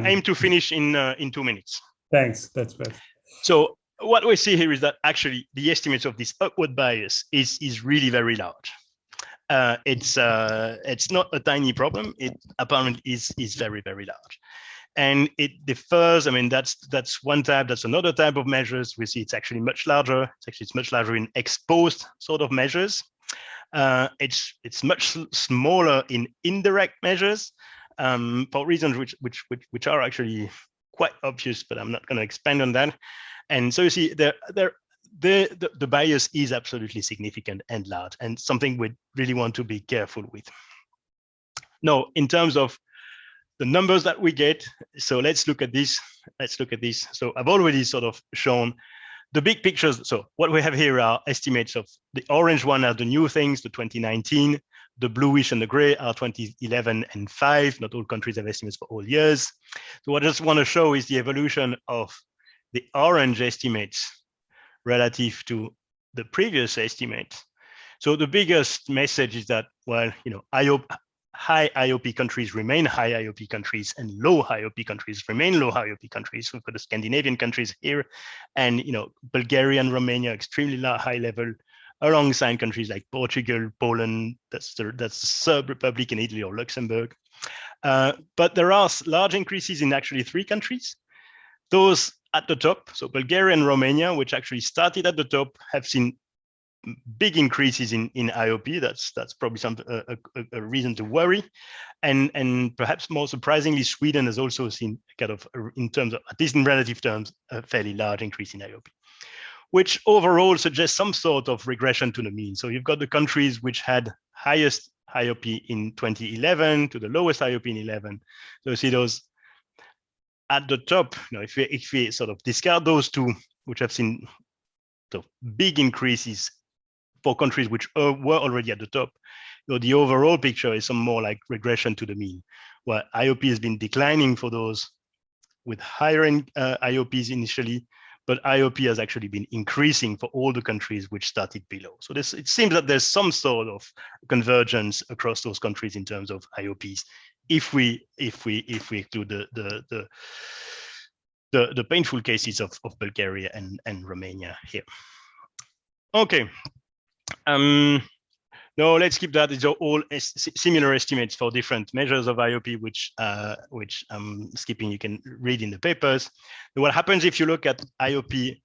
aim to finish in 2 minutes. Thanks, that's better. So what we see here is that actually the estimates of this upward bias is really very large. It's not a tiny problem. It apparently is very, very large. And it differs. I mean, that's one type. That's another type of measures. We see it's actually much larger. It's much larger in exposed sort of measures. It's much smaller in indirect measures for reasons which are actually quite obvious, but I'm not going to expand on that. And so you see, the bias is absolutely significant and large, and something we really want to be careful with. Now, in terms of the numbers that we get, so let's look at this. So I've already sort of shown the big pictures. So what we have here are estimates of the orange one are the new things, the 2019, the bluish and the gray are 2011 and 5. Not all countries have estimates for all years. So what I just want to show is the evolution of the orange estimates relative to the previous estimate. So the biggest message is that, well, high IOP countries remain high IOP countries, and low IOP countries remain low IOP countries. We've got the Scandinavian countries here, and Bulgaria and Romania extremely high level, alongside countries like Portugal, Poland, that's the Serb Republic, and Italy or Luxembourg. But there are large increases in actually 3 countries. Those at the top, so Bulgaria and Romania, which actually started at the top, have seen big increases in IOP. That's probably a reason to worry, and perhaps more surprisingly, Sweden has also seen kind of, in terms of, at least in relative terms, a fairly large increase in IOP, which overall suggests some sort of regression to the mean. So you've got the countries which had highest IOP in 2011 to the lowest IOP in 11. So you see those at the top. If we sort of discard those two, which have seen the big increases for countries which were already at the top, the overall picture is some more like regression to the mean, where IOP has been declining for those with higher IOPs initially, but IOP has actually been increasing for all the countries which started below. So it seems that there's some sort of convergence across those countries in terms of IOPs, if we include the painful cases of Bulgaria and Romania here. Okay. No, let's keep that. These are all similar estimates for different measures of IOP, which I'm skipping. You can read in the papers. What happens if you look at IOP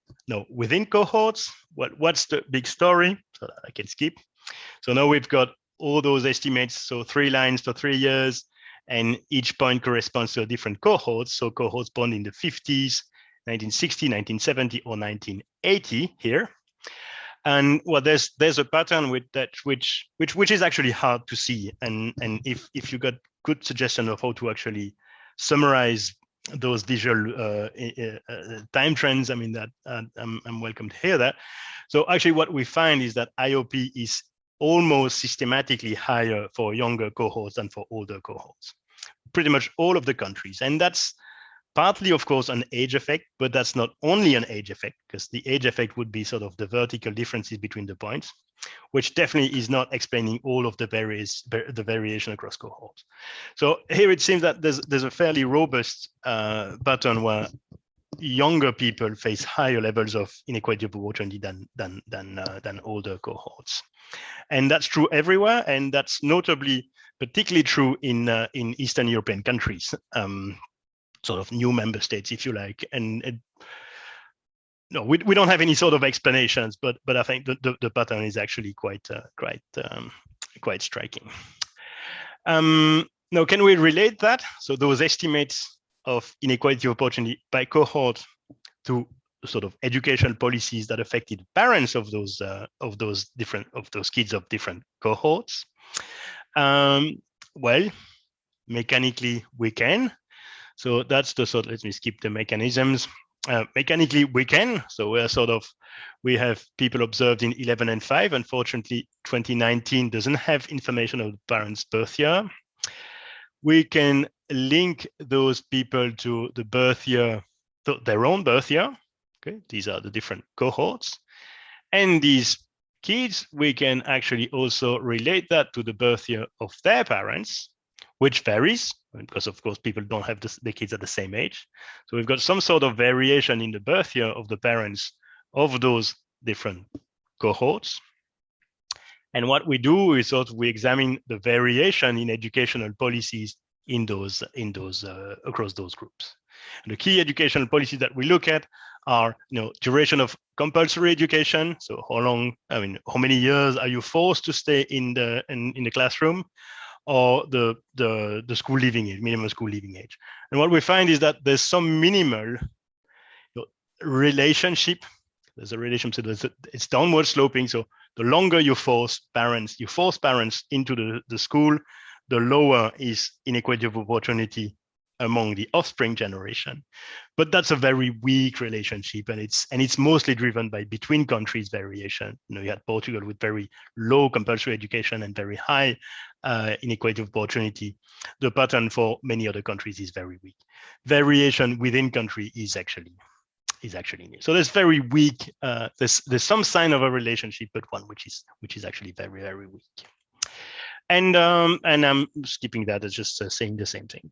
within cohorts? What's the big story? So I can skip. So now we've got all those estimates. So 3 lines for 3 years, and each point corresponds to a different cohort. So cohorts born in the 50s, 1960, 1970, or 1980 here. And well, there's a pattern with that which is actually hard to see. And if you got good suggestion of how to actually summarize those visual time trends, I mean, that I'm welcome to hear that. So actually, what we find is that IOP is almost systematically higher for younger cohorts than for older cohorts. Pretty much all of the countries. And that's partly, of course, an age effect, but that's not only an age effect, because the age effect would be sort of the vertical differences between the points, which definitely is not explaining all of the variation across cohorts. So here it seems that there's a fairly robust pattern where younger people face higher levels of inequality of opportunity than older cohorts, and that's true everywhere. And that's notably particularly true in Eastern European countries, sort of new member states, if you like. And no, we don't have any sort of explanations, but I think the pattern is actually quite striking. Now, can we relate that? So those estimates of inequality of opportunity by cohort to sort of educational policies that affected parents of those kids of different cohorts. Well, mechanically we can. So that's the sort. Let me skip the mechanisms. Mechanically we can. So we have people observed in 11 and 5. Unfortunately, 2019 doesn't have information of the parents' birth year. We can link those people to the birth year, to their own birth year. Okay, these are the different cohorts. And these kids, we can actually also relate that to the birth year of their parents, which varies, because of course people don't have the kids at the same age. So we've got some sort of variation in the birth year of the parents of those different cohorts. And what we do is we examine the variation in educational policies in those across those groups. And the key educational policies that we look at are, duration of compulsory education. So how many years are you forced to stay in the classroom, or the school leaving age, minimum school leaving age. And what we find is that there's some minimal relationship. There's a relationship. It's downward sloping. So the longer you force parents into the school, the lower is inequality of opportunity among the offspring generation. But that's a very weak relationship, and it's mostly driven by between countries variation. You had Portugal with very low compulsory education and very high inequality of opportunity. The pattern for many other countries is very weak. Variation within country is actually new. So there's very weak. There's some sign of a relationship, but one which is actually very, very weak. And I'm skipping that. It's just saying the same thing.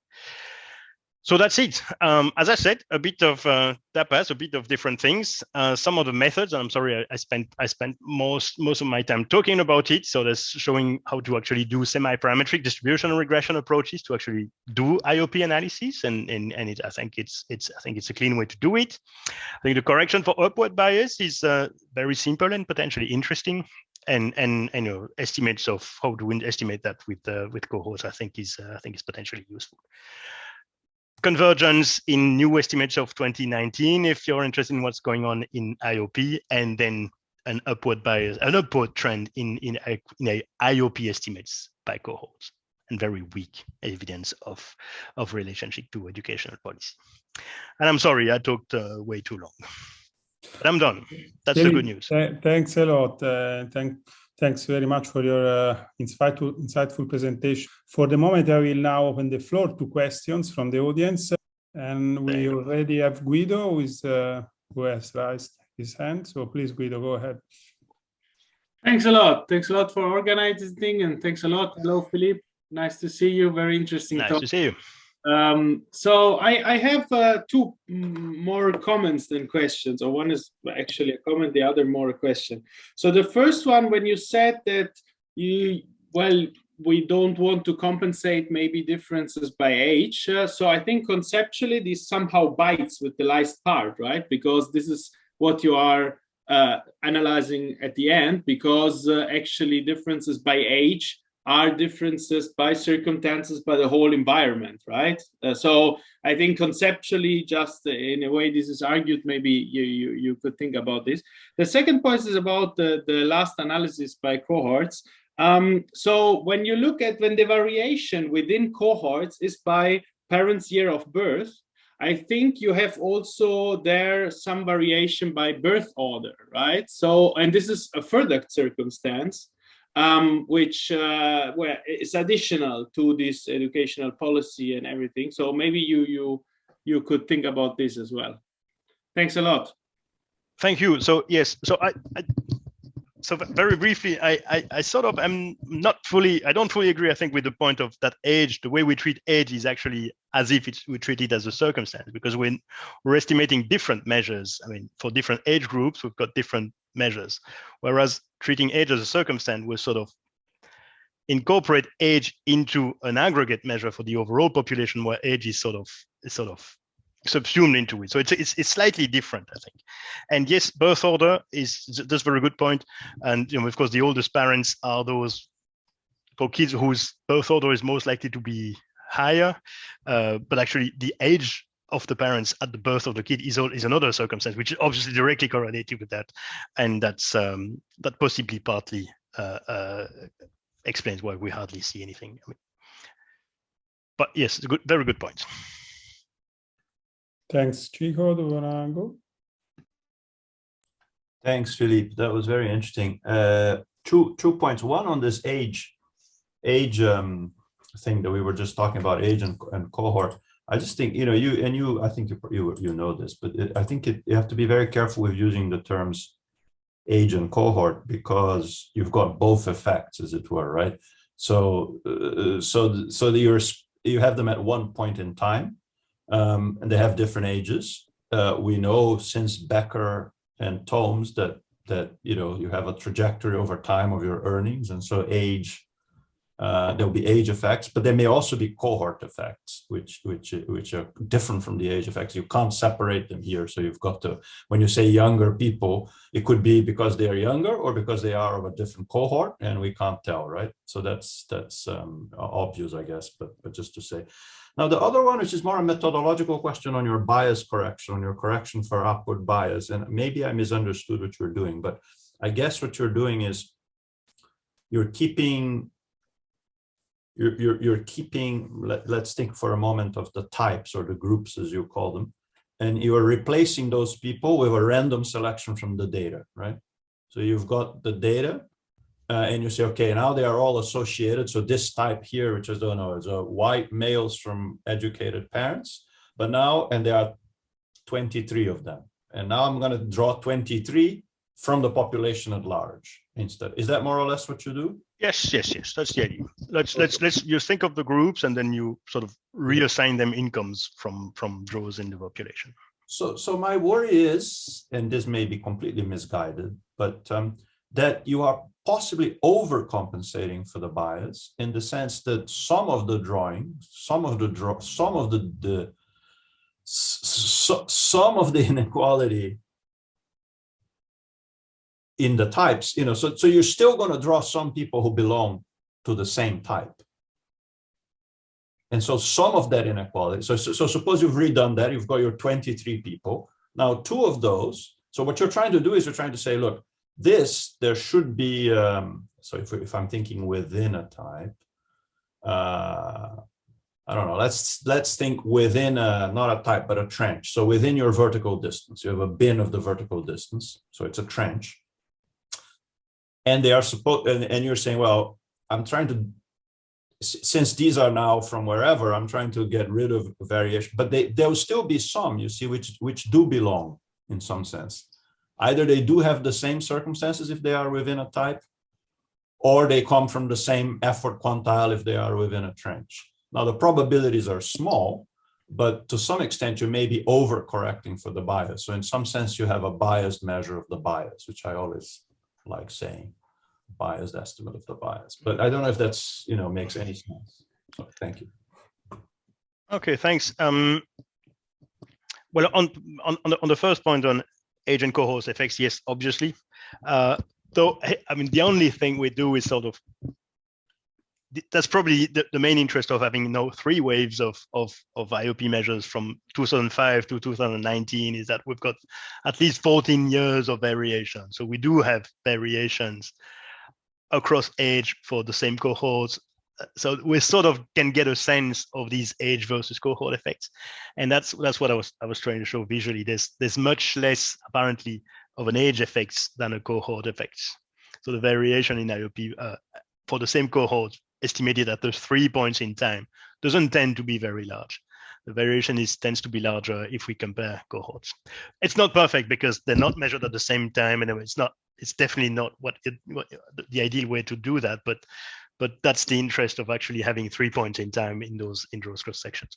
So that's it. As I said, a bit of tapas, a bit of different things. Some of the methods, and I'm sorry, I spent most of my time talking about it. So that's showing how to actually do semi-parametric distribution and regression approaches to actually do IOP analysis, and I think it's a clean way to do it. I think the correction for upward bias is very simple and potentially interesting. And estimates of how to estimate that with cohorts, I think is potentially useful. Convergence in new estimates of 2019, if you're interested in what's going on in IOP, and then an upward bias, an upward trend in IOP estimates by cohorts, and very weak evidence of relationship to educational policy. And I'm sorry, I talked way too long, but I'm done. That's the good news. Thanks a lot. Thanks very much for your insightful presentation. For the moment, I will now open the floor to questions from the audience. And we already have Guido, who has raised his hand. So please, Guido, go ahead. Thanks a lot. Thanks a lot for organizing, and thanks a lot. Hello, Philippe. Nice to see you. Very interesting talk. Nice to see you. So I have two more comments than questions, or one is actually a comment, the other more a question. So the first one, when you said that we don't want to compensate maybe differences by age. So I think conceptually this somehow bites with the last part, right? Because this is what you are analyzing at the end, because actually differences by age are differences by circumstances, by the whole environment, right? So I think conceptually, just in a way this is argued, maybe you could think about this. The second point is about the last analysis by cohorts. So when you look at when the variation within cohorts is by parents' year of birth, I think you have also there some variation by birth order, right? So, and this is a further circumstance. which where is additional to this educational policy and everything. So maybe you could think about this as well. Thanks a lot. Thank you. So yes, so so very briefly, I sort of am not fully, I don't fully agree, I think, with the point of that age. The way we treat age is actually as if we treat it as a circumstance, because when we're estimating different measures, I mean, for different age groups, we've got different measures. Whereas treating age as a circumstance, we're sort of incorporate age into an aggregate measure for the overall population, where age is sort of subsumed into it. So it's slightly different, I think. And yes, birth order is that's a very good point. And of course, the oldest parents are those for kids whose birth order is most likely to be higher. But actually, the age of the parents at the birth of the kid is another circumstance, which is obviously directly correlated with that, and that's that possibly partly explains why we hardly see anything. I mean, but yes, very good point. Thanks, Chico. Do you want to go? Thanks, Philippe. That was very interesting. Two points. One on this age thing that we were just talking about, age and cohort. I just think, I think you know this, but I think you have to be very careful with using the terms age and cohort, because you've got both effects, as it were, right? So you have them at one point in time, and they have different ages. We know since Becker and Tomes that you have a trajectory over time of your earnings, and so age, there'll be age effects, but there may also be cohort effects, which are different from the age effects. You can't separate them here. So you've got to, when you say younger people, it could be because they are younger or because they are of a different cohort, and we can't tell, right? So that's obvious, I guess, but just to say. Now, the other one, which is more a methodological question on your bias correction, on your correction for upward bias, and maybe I misunderstood what you're doing, but I guess what you're doing is you're keeping, let's think for a moment of the types or the groups, as you call them, and you are replacing those people with a random selection from the data, right? So you've got the data, and you say, okay, now they are all associated. So this type here, which I don't know, is white males from educated parents, but now, and there are 23 of them. And now I'm going to draw 23 from the population at large instead. Is that more or less what you do? Yes. That's the idea. Let's you think of the groups, and then you sort of reassign them incomes from draws in the population. So my worry is, and this may be completely misguided, but that you are possibly overcompensating for the bias, in the sense that some of the inequality in the types, so you're still going to draw some people who belong to the same type. And so some of that inequality, so suppose you've redone that, you've got your 23 people. Now, two of those, so what you're trying to do is you're trying to say, look, there should be, so if I'm thinking within a type, I don't know, let's think within not a type, but a trench. So within your vertical distance, you have a bin of the vertical distance. So it's a trench. And they are supposed, and you're saying, well, I'm trying to, since these are now from wherever, I'm trying to get rid of variation, but there will still be some, you see, which do belong in some sense. Either they do have the same circumstances if they are within a type, or they come from the same effort quantile if they are within a trench. Now, the probabilities are small, but to some extent, you may be overcorrecting for the bias. So in some sense, you have a biased measure of the bias, which I always like saying, biased estimate of the bias. But I don't know if that's, makes any sense. So thank you. Okay, thanks. Well, on the first point on age and cohort effects, yes, obviously. Though, I mean, the only thing we do is sort of, that's probably the main interest of having 3 waves of IOP measures from 2005 to 2019 is that we've got at least 14 years of variation. So we do have variations across age for the same cohorts. So we sort of can get a sense of these age versus cohort effects, and that's what I was trying to show visually. There's much less apparently of an age effects than a cohort effects. So the variation in IOP for the same cohort estimated at the 3 points in time doesn't tend to be very large. The variation tends to be larger if we compare cohorts. It's not perfect because they're not measured at the same time, and it's definitely not what the ideal way to do that. But that's the interest of actually having 3 points in time in those cross sections.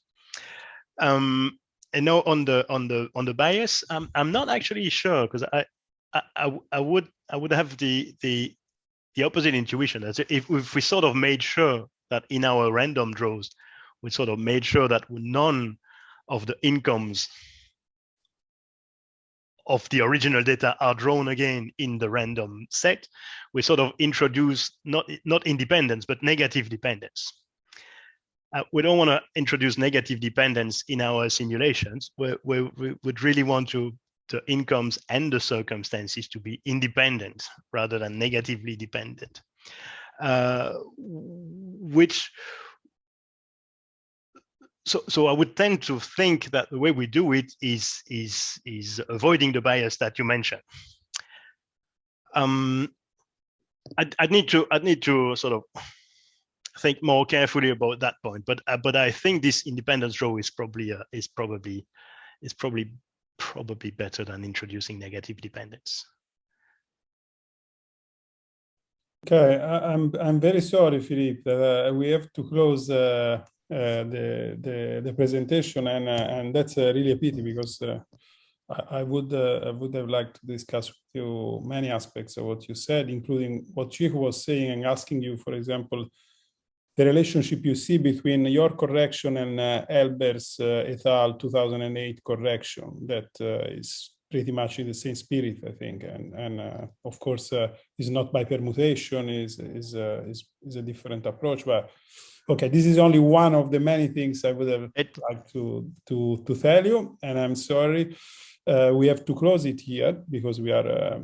And now on the bias, I'm not actually sure, because I would have the opposite intuition. As if we sort of made sure that in our random draws, we sort of made sure that none of the incomes of the original data are drawn again in the random set. We sort of introduce not independence, but negative dependence. We don't want to introduce negative dependence in our simulations. We would really want the incomes and the circumstances to be independent rather than negatively dependent, So I would tend to think that the way we do it is avoiding the bias that you mentioned. I'd need to sort of think more carefully about that point, but I think this independence draw is probably better than introducing negative dependence. Okay, I'm very sorry, Philippe, that we have to close the presentation, and that's really a pity, because I would have liked to discuss with you many aspects of what you said, including what Chico was saying, and asking you, for example, the relationship you see between your correction and Elber's et al. 2008 correction that is pretty much in the same spirit, I think, and of course is not by permutation, is a different approach. But okay, this is only one of the many things I would have liked to tell you, and I'm sorry we have to close it here because we are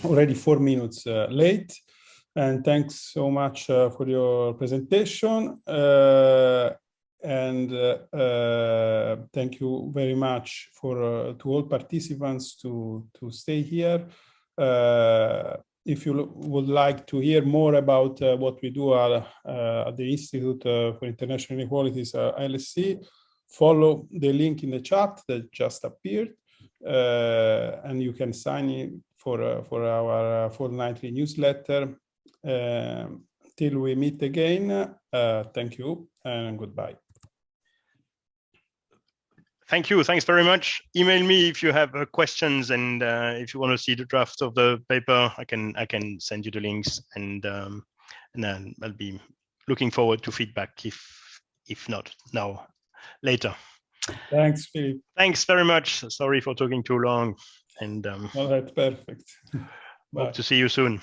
already 4 minutes late. And thanks so much for your presentation. And thank you very much to all participants to stay here. If you would like to hear more about what we do at the Institute for International Inequalities, LSE, follow the link in the chat that just appeared, and you can sign in for our fortnightly newsletter. Till we meet again, thank you and goodbye. Thank you. Thanks very much. Email me if you have questions, and if you want to see the draft of the paper, I can send you the links, and then I'll be looking forward to feedback if not now, later. Thanks, Philippe. Thanks very much. Sorry for talking too long, and well, that's perfect. hope to see you soon.